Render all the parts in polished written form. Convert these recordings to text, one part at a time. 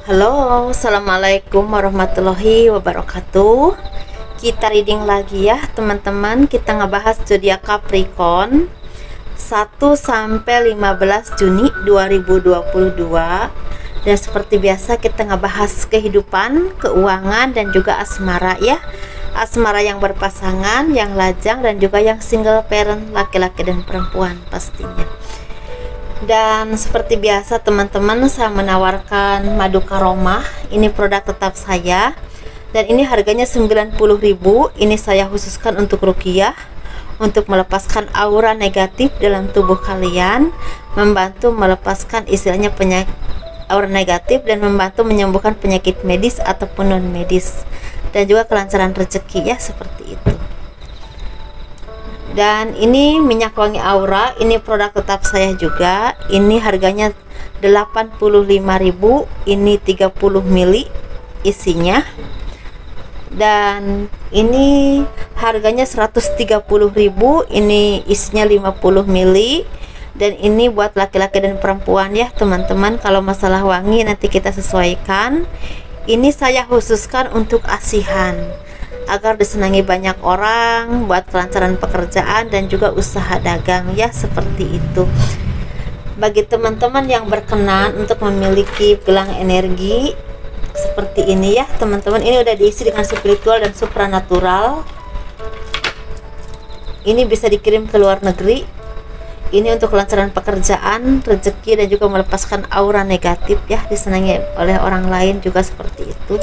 Halo, assalamualaikum warahmatullahi wabarakatuh. Kita reading lagi ya teman-teman. Kita ngebahas zodiak Capricorn 1 sampai 15 Juni 2022. Dan seperti biasa kita ngebahas kehidupan, keuangan dan juga asmara ya. Asmara yang berpasangan, yang lajang dan juga yang single parent, laki-laki dan perempuan pastinya. Dan seperti biasa teman-teman, saya menawarkan madu karomah. Ini produk tetap saya dan ini harganya 90.000. Ini saya khususkan untuk ruqyah, untuk melepaskan aura negatif dalam tubuh kalian, membantu melepaskan istilahnya penyakit aura negatif dan membantu menyembuhkan penyakit medis ataupun non medis, dan juga kelancaran rezeki ya, seperti itu. Dan ini minyak wangi aura, ini produk tetap saya juga. Ini harganya 85.000. Ini 30 ml isinya. Dan ini harganya 130.000. Ini isinya 50 ml. Dan ini buat laki-laki dan perempuan ya teman-teman. Kalau masalah wangi nanti kita sesuaikan. Ini saya khususkan untuk asihan, agar disenangi banyak orang, buat kelancaran pekerjaan dan juga usaha dagang ya, seperti itu. Bagi teman-teman yang berkenan untuk memiliki gelang energi seperti ini ya teman-teman, ini udah diisi dengan spiritual dan supranatural. Ini bisa dikirim ke luar negeri. Ini untuk kelancaran pekerjaan, rezeki dan juga melepaskan aura negatif ya, disenangi oleh orang lain juga, seperti itu.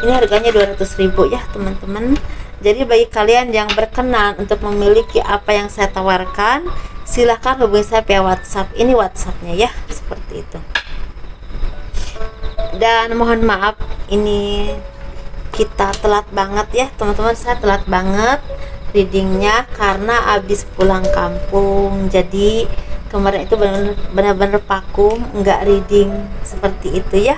Ini harganya 200.000 ya teman-teman. Jadi bagi kalian yang berkenan untuk memiliki apa yang saya tawarkan, silahkan hubungi saya via WhatsApp. Ini WhatsAppnya ya, seperti itu. Dan mohon maaf, ini kita telat banget ya teman-teman. Saya telat banget readingnya karena habis pulang kampung. Jadi kemarin itu benar-benar vakum, nggak reading seperti itu ya.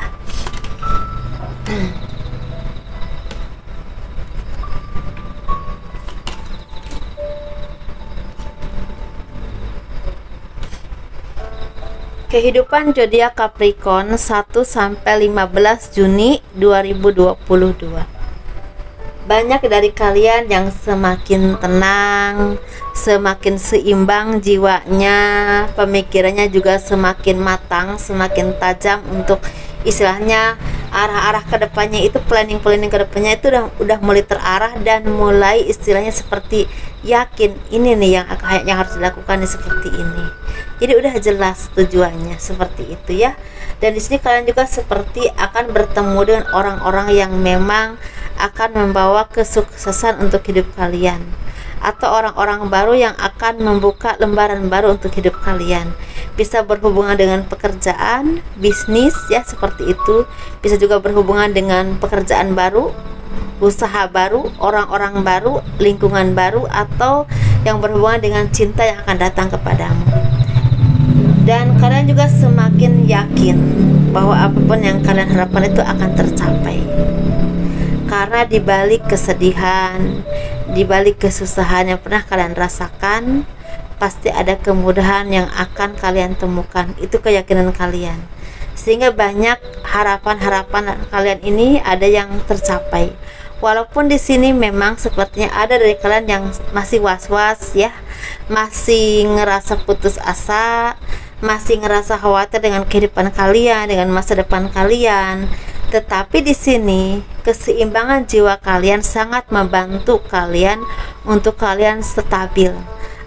Kehidupan zodiak Capricorn 1 sampai 15 Juni 2022. Banyak dari kalian yang semakin tenang, semakin seimbang jiwanya, pemikirannya juga semakin matang, semakin tajam untuk istilahnya arah-arah kedepannya itu, planning kedepannya itu udah mulai terarah dan mulai istilahnya seperti yakin ini nih yang harus dilakukan nih, seperti ini. Jadi udah jelas tujuannya, seperti itu ya. Dan di sini kalian juga seperti akan bertemu dengan orang-orang yang memang akan membawa kesuksesan untuk hidup kalian, atau orang-orang baru yang akan membuka lembaran baru untuk hidup kalian. Bisa berhubungan dengan pekerjaan, bisnis ya, seperti itu. Bisa juga berhubungan dengan pekerjaan baru, usaha baru, orang-orang baru, lingkungan baru, atau yang berhubungan dengan cinta yang akan datang kepadamu. Dan kalian juga semakin yakin bahwa apapun yang kalian harapkan itu akan tercapai. Karena dibalik kesedihan, dibalik kesusahan yang pernah kalian rasakan, pasti ada kemudahan yang akan kalian temukan. Itu keyakinan kalian. Sehingga banyak harapan-harapan kalian ini ada yang tercapai. Walaupun di sini memang sepertinya ada dari kalian yang masih was-was ya, masih ngerasa putus asa, masih ngerasa khawatir dengan kehidupan kalian, dengan masa depan kalian. Tetapi di sini keseimbangan jiwa kalian sangat membantu kalian untuk kalian stabil.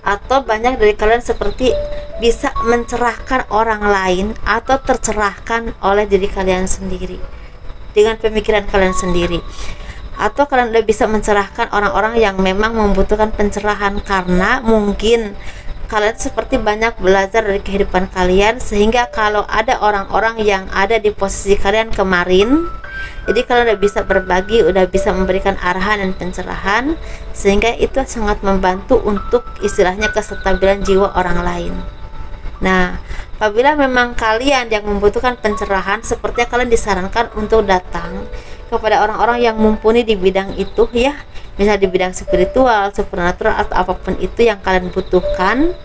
Atau banyak dari kalian seperti bisa mencerahkan orang lain atau tercerahkan oleh diri kalian sendiri dengan pemikiran kalian sendiri. Atau kalian udah bisa mencerahkan orang-orang yang memang membutuhkan pencerahan, karena mungkin kalian seperti banyak belajar dari kehidupan kalian, sehingga kalau ada orang-orang yang ada di posisi kalian kemarin, jadi kalian udah bisa berbagi, udah bisa memberikan arahan dan pencerahan, sehingga itu sangat membantu untuk istilahnya kestabilan jiwa orang lain. Nah, apabila memang kalian yang membutuhkan pencerahan, sepertinya kalian disarankan untuk datang kepada orang-orang yang mumpuni di bidang itu ya, misalnya di bidang spiritual, supernatural, atau apapun itu yang kalian butuhkan.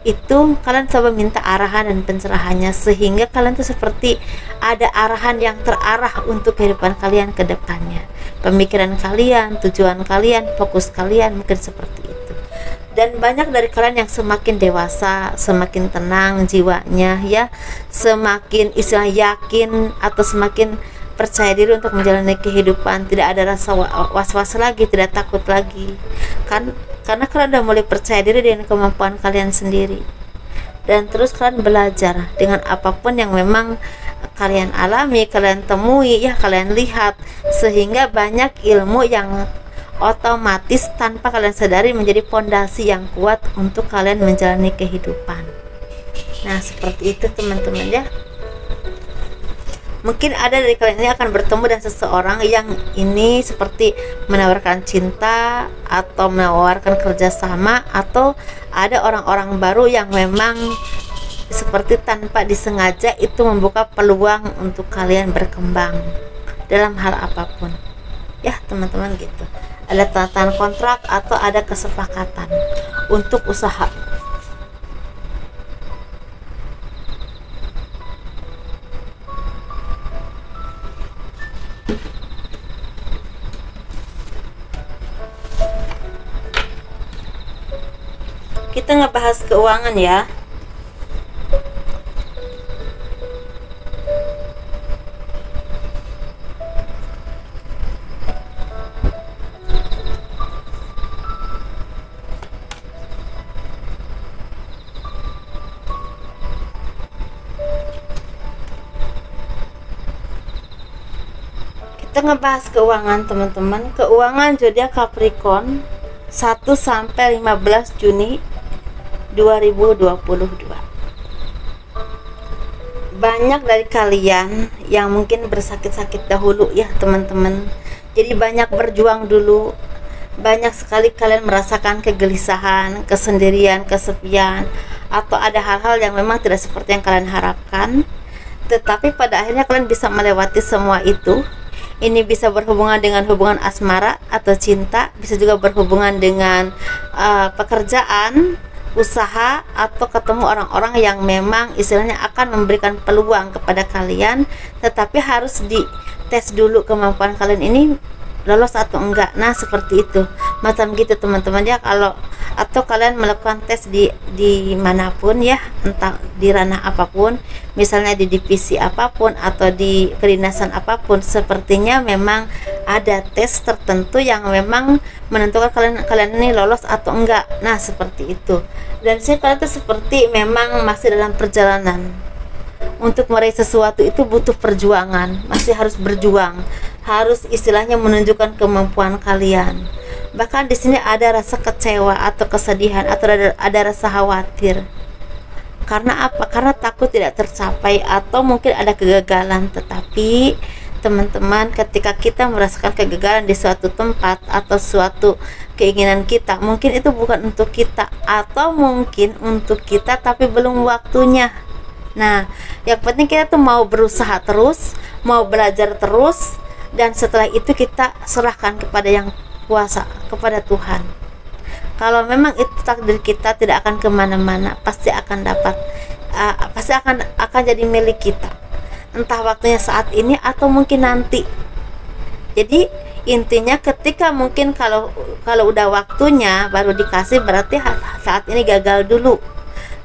itu kalian coba minta arahan dan pencerahannya, sehingga kalian tuh seperti ada arahan yang terarah untuk kehidupan kalian ke depannya. Pemikiran kalian, tujuan kalian, fokus kalian mungkin seperti itu. Dan banyak dari kalian yang semakin dewasa, semakin tenang jiwanya ya, semakin istilah yakin atau semakin percaya diri untuk menjalani kehidupan, tidak ada rasa was-was lagi, tidak takut lagi kan, karena kalian udah mulai percaya diri dengan kemampuan kalian sendiri. Dan terus kalian belajar dengan apapun yang memang kalian alami, kalian temui ya, kalian lihat, sehingga banyak ilmu yang otomatis tanpa kalian sadari menjadi fondasi yang kuat untuk kalian menjalani kehidupan. Nah seperti itu teman-teman ya. Mungkin ada dari kalian ini akan bertemu dengan seseorang yang ini seperti menawarkan cinta atau menawarkan kerjasama, atau ada orang-orang baru yang memang seperti tanpa disengaja itu membuka peluang untuk kalian berkembang dalam hal apapun ya teman-teman gitu. Ada tanda kontrak atau ada kesepakatan untuk usaha. Kita ngebahas keuangan ya. Kita ngebahas keuangan teman-teman. Keuangan zodiak Capricorn 1 sampai 15 Juni 2022. Banyak dari kalian yang mungkin bersakit-sakit dahulu ya teman-teman. Jadi banyak berjuang dulu. Banyak sekali kalian merasakan kegelisahan, kesendirian, kesepian, atau ada hal-hal yang memang tidak seperti yang kalian harapkan. Tetapi pada akhirnya kalian bisa melewati semua itu. Ini bisa berhubungan dengan hubungan asmara atau cinta, bisa juga berhubungan dengan pekerjaan, usaha, atau ketemu orang-orang yang memang istilahnya akan memberikan peluang kepada kalian, tetapi harus dites dulu kemampuan kalian ini lolos atau enggak. Nah seperti itu, macam gitu teman-teman ya. Kalau atau kalian melakukan tes di manapun ya, entah di ranah apapun, misalnya di divisi apapun atau di kedinasan apapun, sepertinya memang ada tes tertentu yang memang menentukan kalian ini lolos atau enggak. Nah seperti itu. Dan sih kalian itu seperti memang masih dalam perjalanan. Untuk meraih sesuatu itu butuh perjuangan, masih harus berjuang, harus istilahnya menunjukkan kemampuan kalian. Bahkan di sini ada rasa kecewa atau kesedihan atau ada rasa khawatir. Karena apa? Karena takut tidak tercapai atau mungkin ada kegagalan. Tetapi teman-teman, ketika kita merasakan kegagalan di suatu tempat atau suatu keinginan kita, mungkin itu bukan untuk kita, atau mungkin untuk kita tapi belum waktunya. Nah, yang penting kita tuh mau berusaha terus, mau belajar terus, dan setelah itu kita serahkan kepada yang kuasa, kepada Tuhan. Kalau memang itu takdir kita, tidak akan kemana-mana, pasti akan dapat, pasti akan jadi milik kita. Entah waktunya saat ini atau mungkin nanti. Jadi intinya ketika mungkin kalau udah waktunya baru dikasih, berarti saat ini gagal dulu.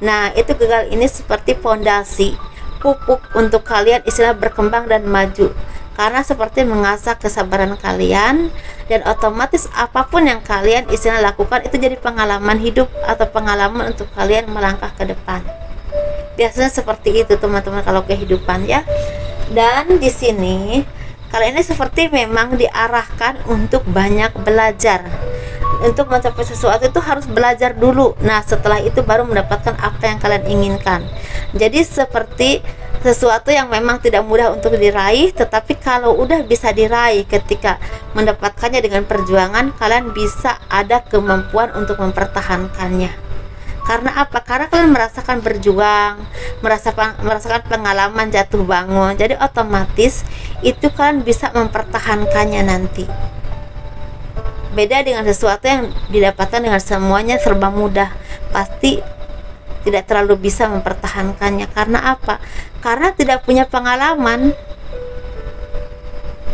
Nah itu gagal ini seperti fondasi, pupuk untuk kalian istilah berkembang dan maju. Karena seperti mengasah kesabaran kalian, dan otomatis apapun yang kalian istilah lakukan itu jadi pengalaman hidup atau pengalaman untuk kalian melangkah ke depan. Biasanya seperti itu teman-teman kalau kehidupan ya. Dan di sini kalian ini seperti memang diarahkan untuk banyak belajar. Untuk mencapai sesuatu itu harus belajar dulu. Nah setelah itu baru mendapatkan apa yang kalian inginkan. Jadi seperti sesuatu yang memang tidak mudah untuk diraih, tetapi kalau udah bisa diraih ketika mendapatkannya dengan perjuangan, kalian bisa ada kemampuan untuk mempertahankannya. Karena apa? Karena kalian merasakan berjuang, merasakan pengalaman jatuh bangun. Jadi otomatis itu kalian bisa mempertahankannya nanti. Beda dengan sesuatu yang didapatkan dengan semuanya serba mudah. Pasti tidak terlalu bisa mempertahankannya. Karena apa? Karena tidak punya pengalaman,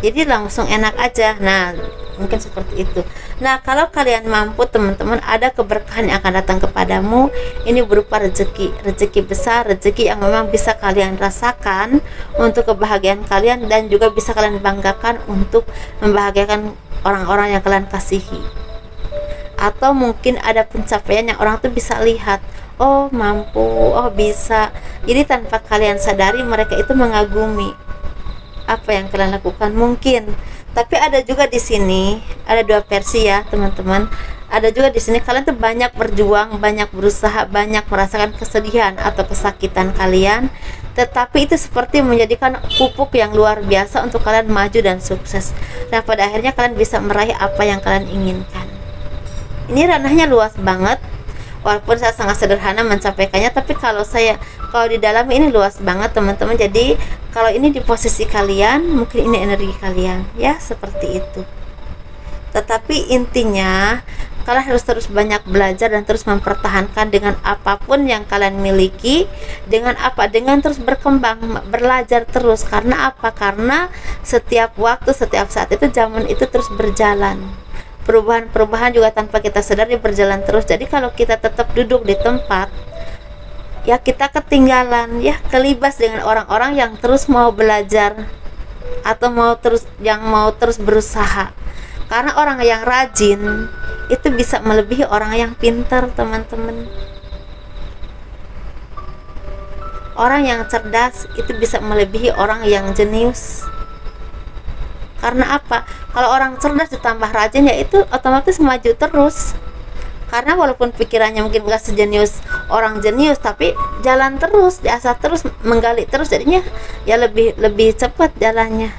jadi langsung enak aja. Nah, mungkin seperti itu. Nah, kalau kalian mampu teman-teman, ada keberkahan yang akan datang kepadamu. Ini berupa rezeki besar, rezeki yang memang bisa kalian rasakan untuk kebahagiaan kalian, dan juga bisa kalian banggakan untuk membahagiakan orang-orang yang kalian kasihi. Atau mungkin ada pencapaian yang orang tuh bisa lihat, oh mampu, oh bisa. Jadi tanpa kalian sadari mereka itu mengagumi apa yang kalian lakukan mungkin. Tapi ada juga di sini ada dua versi ya teman-teman. Ada juga di sini kalian tuh banyak berjuang, banyak berusaha, banyak merasakan kesedihan atau kesakitan kalian, tetapi itu seperti menjadikan pupuk yang luar biasa untuk kalian maju dan sukses. Dan pada akhirnya kalian bisa meraih apa yang kalian inginkan. Ini ranahnya luas banget, walaupun saya sangat sederhana mencapai,kannya, tapi kalau di dalam ini luas banget teman-teman. Jadi kalau ini di posisi kalian, mungkin ini energi kalian ya, seperti itu. Tetapi intinya kalian harus terus banyak belajar dan terus mempertahankan dengan apapun yang kalian miliki. Dengan apa? Dengan terus berkembang, belajar terus. Karena apa? Karena setiap waktu, setiap saat itu, zaman itu terus berjalan. Perubahan-perubahan juga tanpa kita sadari berjalan terus. Jadi kalau kita tetap duduk di tempat, ya kita ketinggalan, ya kelibas dengan orang-orang yang terus mau belajar atau mau terus berusaha. Karena orang yang rajin itu bisa melebihi orang yang pintar teman-teman. Orang yang cerdas itu bisa melebihi orang yang jenius. Karena apa? Kalau orang cerdas ditambah rajin, ya itu otomatis maju terus. Karena walaupun pikirannya mungkin gak sejenius orang jenius, tapi jalan terus, diasah terus, menggali terus, jadinya ya lebih cepat jalannya.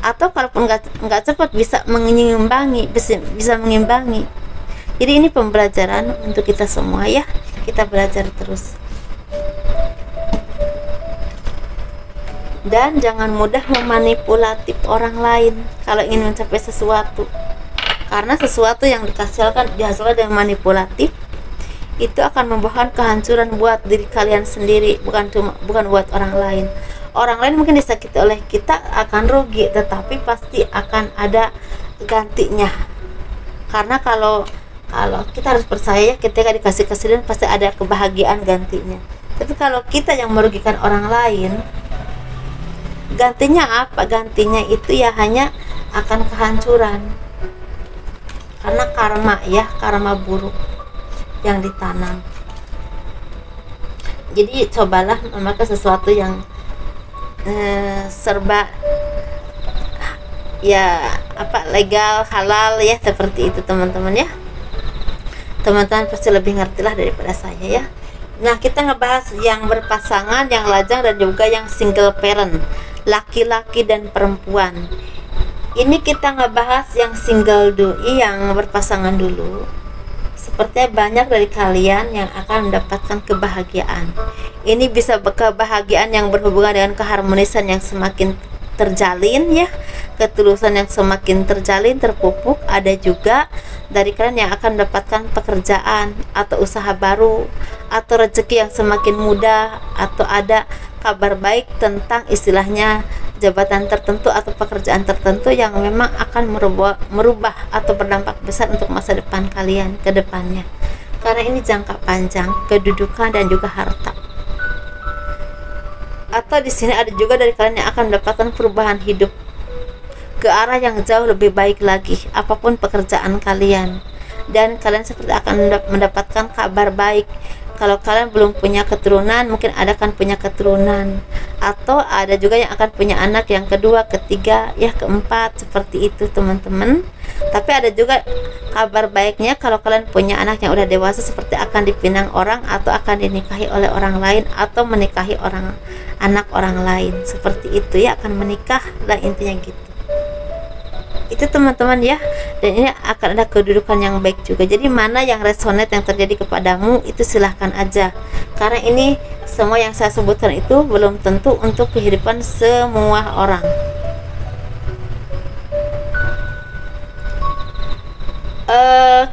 Atau kalaupun nggak cepat, bisa mengimbangi. Jadi ini pembelajaran untuk kita semua ya, kita belajar terus. Dan jangan mudah memanipulatif orang lain kalau ingin mencapai sesuatu. Karena sesuatu yang dihasilkan dengan manipulatif itu akan membawakan kehancuran buat diri kalian sendiri, bukan buat orang lain. Orang lain mungkin disakiti oleh kita akan rugi, tetapi pasti akan ada gantinya. Karena kalau kita harus percaya, ketika dikasih kesedihan pasti ada kebahagiaan gantinya. Tapi kalau kita yang merugikan orang lain, gantinya apa? Gantinya itu ya hanya akan kehancuran. Karena karma buruk yang ditanam. Jadi cobalah memakai sesuatu yang serba ya legal, halal ya, seperti itu teman-teman ya. Teman-teman pasti lebih ngertilah daripada saya ya. Nah, kita ngebahas yang berpasangan, yang lajang, dan juga yang single parent, laki-laki dan perempuan. Ini kita ngebahas yang single yang berpasangan dulu. Sepertinya banyak dari kalian yang akan mendapatkan kebahagiaan. Ini bisa kebahagiaan yang berhubungan dengan keharmonisan yang semakin terjalin ya, ketulusan yang semakin terjalin, terpupuk. Ada juga dari kalian yang akan mendapatkan pekerjaan atau usaha baru, atau rezeki yang semakin mudah, atau ada kabar baik tentang istilahnya jabatan tertentu atau pekerjaan tertentu yang memang akan merubah atau berdampak besar untuk masa depan kalian ke depannya. Karena ini jangka panjang, kedudukan dan juga harta. Atau di sini ada juga dari kalian yang akan mendapatkan perubahan hidup ke arah yang jauh lebih baik lagi, apapun pekerjaan kalian. Dan kalian seperti akan mendapatkan kabar baik. Kalau kalian belum punya keturunan, mungkin ada kan punya keturunan, atau ada juga yang akan punya anak yang kedua, ketiga, ya keempat, seperti itu teman-teman. Tapi ada juga kabar baiknya kalau kalian punya anak yang udah dewasa, seperti akan dipinang orang atau akan dinikahi oleh orang lain, atau menikahi anak orang lain, seperti itu ya, akan menikah lah intinya gitu. Itu teman-teman ya. Dan ini akan ada kedudukan yang baik juga. Jadi mana yang resonate yang terjadi kepadamu, itu silahkan aja. Karena ini semua yang saya sebutkan itu belum tentu untuk kehidupan semua orang.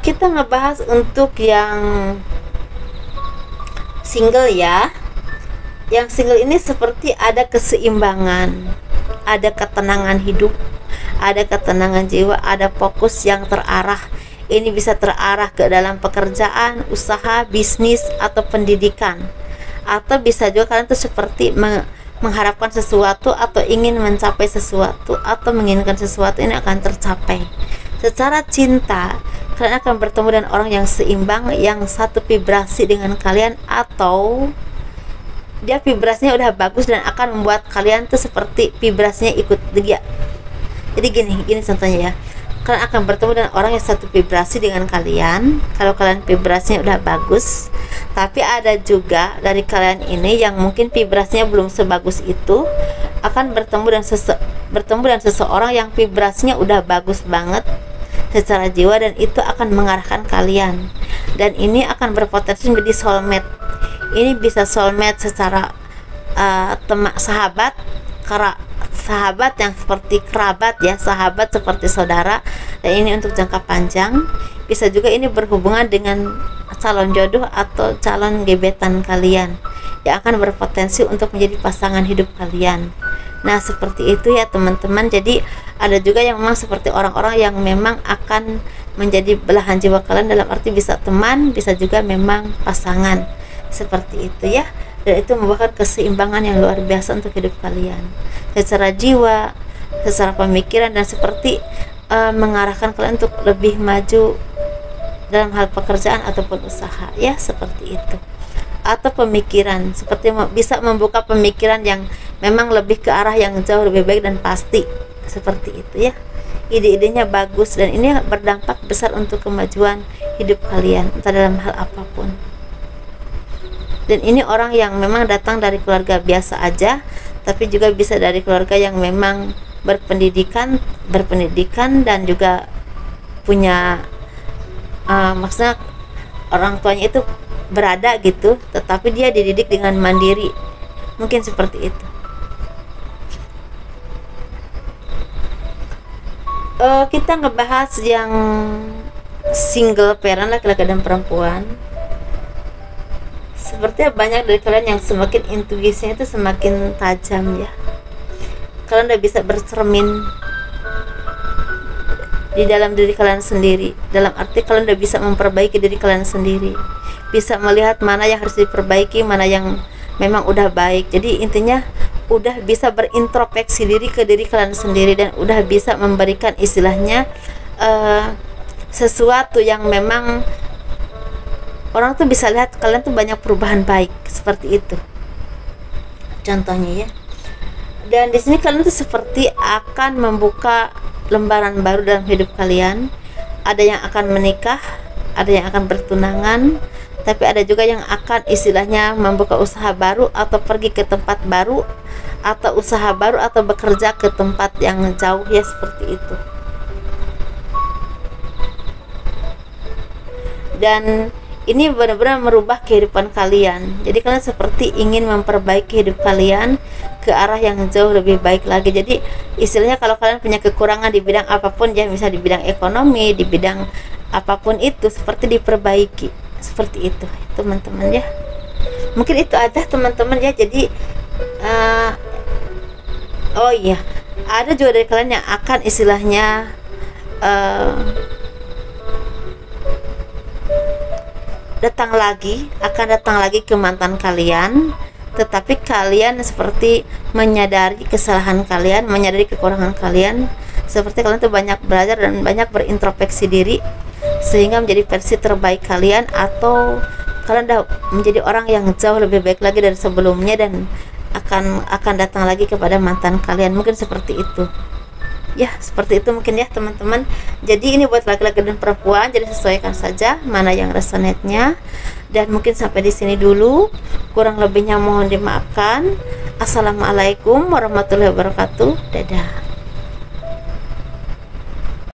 Kita ngebahas untuk yang single ya. Yang single ini seperti ada keseimbangan, ada ketenangan hidup, ada ketenangan jiwa, ada fokus yang terarah. Ini bisa terarah ke dalam pekerjaan, usaha, bisnis, atau pendidikan. Atau bisa juga kalian tuh seperti mengharapkan sesuatu atau ingin mencapai sesuatu atau menginginkan sesuatu, ini akan tercapai. Secara cinta, kalian akan bertemu dengan orang yang seimbang, yang satu vibrasi dengan kalian, atau dia vibrasinya udah bagus dan akan membuat kalian tuh seperti vibrasinya ikut dia. Jadi gini contohnya ya, kalian akan bertemu dengan orang yang satu vibrasi dengan kalian kalau kalian vibrasinya udah bagus. Tapi ada juga dari kalian ini yang mungkin vibrasinya belum sebagus itu, akan bertemu dengan seseorang yang vibrasinya udah bagus banget secara jiwa, dan itu akan mengarahkan kalian, dan ini akan berpotensi menjadi soulmate. Ini bisa soulmate secara sahabat yang seperti kerabat ya, sahabat seperti saudara, dan ini untuk jangka panjang. Bisa juga ini berhubungan dengan calon jodoh atau calon gebetan kalian yang akan berpotensi untuk menjadi pasangan hidup kalian. Nah, seperti itu ya teman-teman. Jadi ada juga yang memang seperti orang-orang yang memang akan menjadi belahan jiwa kalian, dalam arti bisa teman, bisa juga memang pasangan. Seperti itu ya. Dan itu membawakan keseimbangan yang luar biasa untuk hidup kalian secara jiwa, secara pemikiran, dan seperti mengarahkan kalian untuk lebih maju dalam hal pekerjaan ataupun usaha ya, seperti itu. Atau pemikiran, seperti bisa membuka pemikiran yang memang lebih ke arah yang jauh lebih baik dan pasti, seperti itu ya. Ide-idenya bagus dan ini berdampak besar untuk kemajuan hidup kalian entah dalam hal apapun. Dan ini orang yang memang datang dari keluarga biasa aja, tapi juga bisa dari keluarga yang memang berpendidikan dan juga punya maksudnya orang tuanya itu berada gitu, tetapi dia dididik dengan mandiri, mungkin seperti itu. Kita ngebahas yang single parent, laki-laki dan perempuan. Sepertinya banyak dari kalian yang semakin intuisinya itu semakin tajam ya. Kalian udah bisa bercermin di dalam diri kalian sendiri, dalam arti kalian udah bisa memperbaiki diri kalian sendiri, bisa melihat mana yang harus diperbaiki, mana yang memang udah baik. Jadi intinya udah bisa berintrospeksi diri ke diri kalian sendiri, dan udah bisa memberikan istilahnya sesuatu yang memang orang tuh bisa lihat kalian tuh banyak perubahan baik, seperti itu contohnya ya. Dan di sini kalian tuh seperti akan membuka lembaran baru dalam hidup kalian. Ada yang akan menikah, ada yang akan bertunangan, tapi ada juga yang akan istilahnya membuka usaha baru, atau pergi ke tempat baru, atau usaha baru, atau bekerja ke tempat yang jauh ya, seperti itu. Dan ini benar-benar merubah kehidupan kalian. Jadi kalian seperti ingin memperbaiki hidup kalian ke arah yang jauh lebih baik lagi. Jadi istilahnya kalau kalian punya kekurangan di bidang apapun ya, bisa di bidang ekonomi, di bidang apapun itu, seperti diperbaiki, seperti itu teman-teman ya. Mungkin itu aja teman-teman ya. Jadi oh iya, ada juga dari kalian yang akan istilahnya akan datang lagi ke mantan kalian, tetapi kalian seperti menyadari kesalahan kalian, menyadari kekurangan kalian, seperti kalian tuh banyak belajar dan banyak berintrospeksi diri sehingga menjadi versi terbaik kalian, atau kalian udah menjadi orang yang jauh lebih baik lagi dari sebelumnya, dan akan datang lagi kepada mantan kalian, mungkin seperti itu ya. Seperti itu mungkin ya teman-teman. Jadi ini buat laki-laki dan perempuan, jadi sesuaikan saja mana yang resonate-nya. Dan mungkin sampai di sini dulu, kurang lebihnya mohon dimaafkan. Assalamualaikum warahmatullahi wabarakatuh. Dadah.